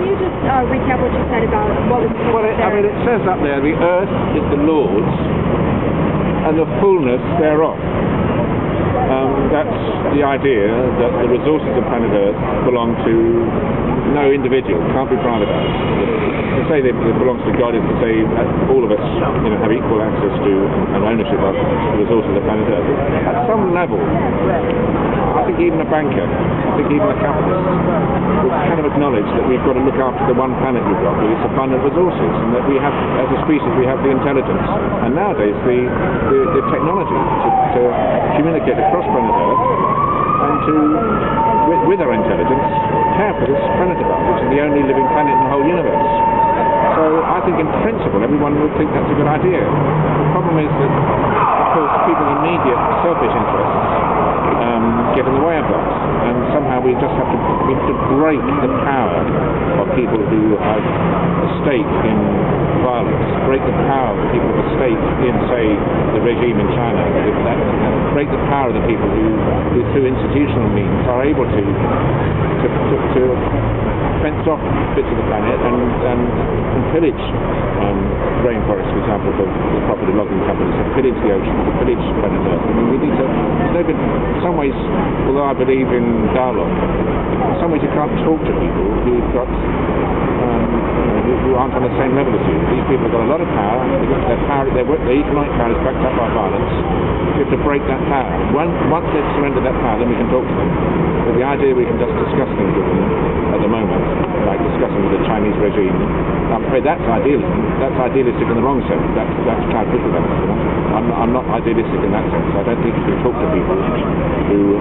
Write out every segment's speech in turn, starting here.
you just recap what you said about what was Well, it says up there, the earth is the Lord's and the fullness thereof. That's the idea that the resources of planet Earth belong to no individual, can't be privatised. To say that it belongs to God is to say that all of us have equal access to and ownership of the resources of planet Earth. At some level, I think even a banker, I think even a capitalist would kind of acknowledge that we've got to look after the one planet we've got with its abundant resources, and that we have, as a species, we have the intelligence and nowadays the technology to communicate across planet Earth and to, with our intelligence, care for this planet of ours, which is the only living planet in the whole universe. So I think in principle everyone would think that's a good idea. The problem is that, of course, people's immediate selfish interests get in the way of that, and somehow we have to break the power of people who have a stake in violence, break the power of the people with a stake in, say, the regime in China, break the power of the people who through institutional means are able to fence off bits of the planet and pillage rainforests, for example, for the property logging companies, to pillage the ocean, to pillage planet Earth. I mean, we need to, in some ways, although I believe in dialogue, in some ways you can't talk to people who've got who aren't on the same level as you. These people have got a lot of power. Their economic power is backed up by violence. You have to break that power. Once they've surrendered that power, then we can talk to them. But the idea we can just discuss things with them at the moment, like discussing with the Chinese regime, I'm afraid that's idealism. That's idealistic in the wrong sense. That's Cloud Fisherman. I'm not idealistic in that sense. I don't think you can talk to people who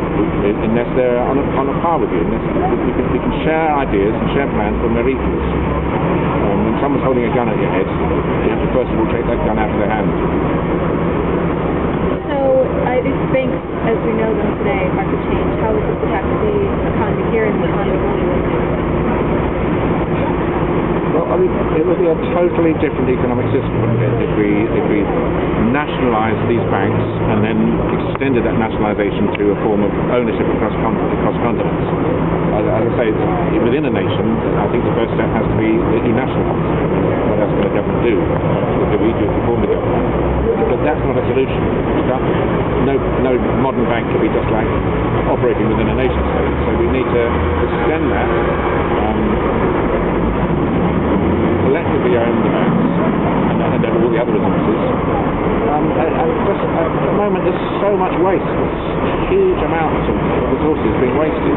unless they're on a par with you, unless we can share ideas and share plans when we're equals. When someone's holding a gun at your head, you have to first of all take that gun out of their hand. So, these banks, as we know them today, market change, how does this affect the economy here and the economy globally? Well, I mean, it would be a totally different economic system if we nationalised these banks and then extended that nationalisation to a form of ownership across continents. As I say, within a nation, I think the first step has to be that you nationalise. What else can a government do? What do we do to form the government? But that's not a solution. No modern bank can be just like operating within a nation state. So we need to extend that. Collectively own the banks and all the other resources. Just at the moment there's so much waste, there's huge amounts of resources being wasted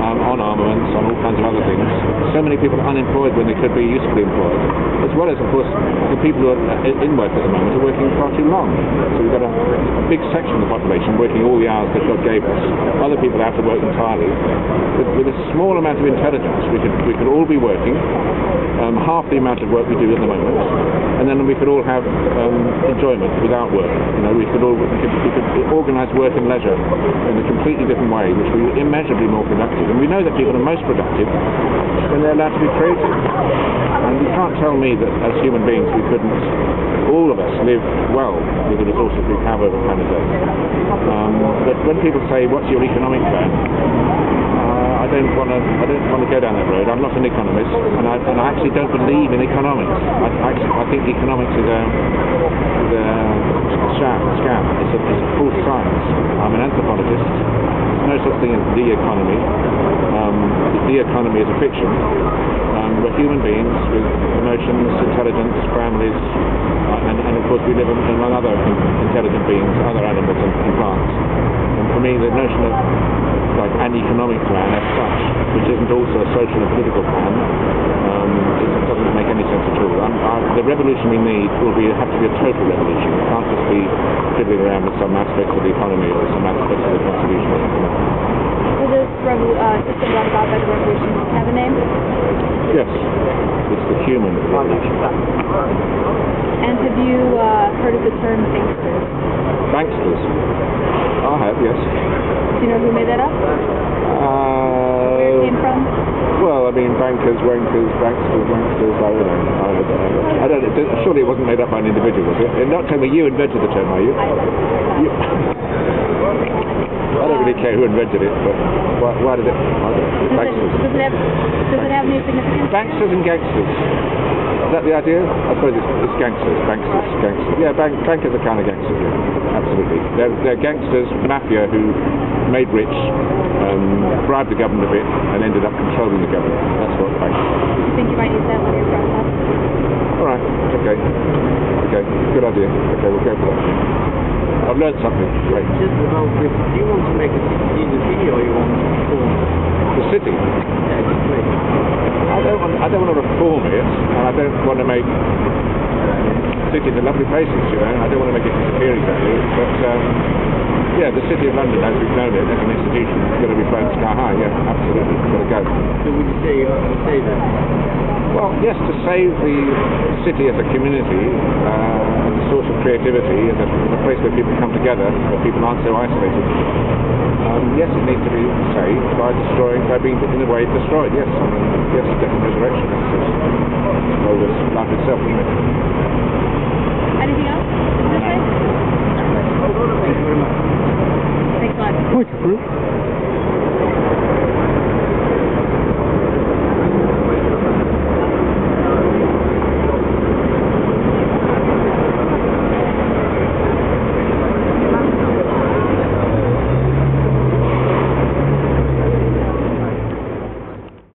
on armaments, on all kinds of other things. So many people are unemployed when they could be usefully employed, as well as, of course, the people who are in work at the moment are working far too long. So we've got a big section of the population working all the hours that God gave us. Other people have to work entirely. With a small amount of intelligence, we could all be working half the amount of work we do at the moment, and then we could all have enjoyment without work. We could organise work and leisure in a completely different way, which would be immeasurably more productive. And we know that people are most productive when they're allowed to be creative. And you can't tell me that as human beings we couldn't, all of us, live well with the resources we have over planet Earth. But when people say, "What's your economic plan?" I don't want to go down that road. I'm not an economist, and I actually don't believe in economics. I think economics is a scam. It's a false science. I'm an anthropologist. There's no such thing as the economy. The economy is a fiction. We're human beings with emotions, intelligence, families, and of course we live among other intelligent beings, other animals and plants. And for me, the notion of like an economic plan as such, which isn't also a social and political plan, it doesn't make any sense at all. The revolution we need will have to be a total revolution. It can't just be fiddling around with some aspects of the economy or some aspects of the constitution or something like that. Will this system brought about by the revolution have a name? Yes, it's the human revolution. And have you heard of the term Banksters? Banksters? I have, yes. Do you know who made that up? Where it came from? Well, I mean, bankers, wankers, banksters, wanksters, I don't know. Surely it wasn't made up by an individual, was it? And not tell me you invented the term, are you? I don't really care who invented it, but why did it? Banksters. Does it have any significance? Banksters and gangsters. Is that the idea? I suppose it's gangsters. Banksters, gangsters. Yeah, bankers are kind of gangsters. Yeah, absolutely. They're gangsters, mafia who made rich, bribed the government a bit, and ended up controlling the government. That's what banksters. You think you might use that when you're process? All right. Okay. Good idea. Okay, we'll go for that. I've learned something. Great. Just about this, do you want to make a city in the city or you want to reform The city. yeah, the place? I don't want to reform it, and I don't want to make cities are lovely places, you know. I don't want to make it disappear exactly, but yeah, the City of London, as we've known it as an institution, is going to be flown sky high. Yeah, absolutely, it's got to go. So would you say you have to say that? Well, yes, to save the city as a community, as a source of creativity, as a place where people come together, where people aren't so isolated. Yes, it needs to be saved by being in a way destroyed. Yes, yes, death and resurrection. That's well, as life itself, isn't it? Anything else? Okay. Thank you very much. Thanks a lot. Thank you, Bruce.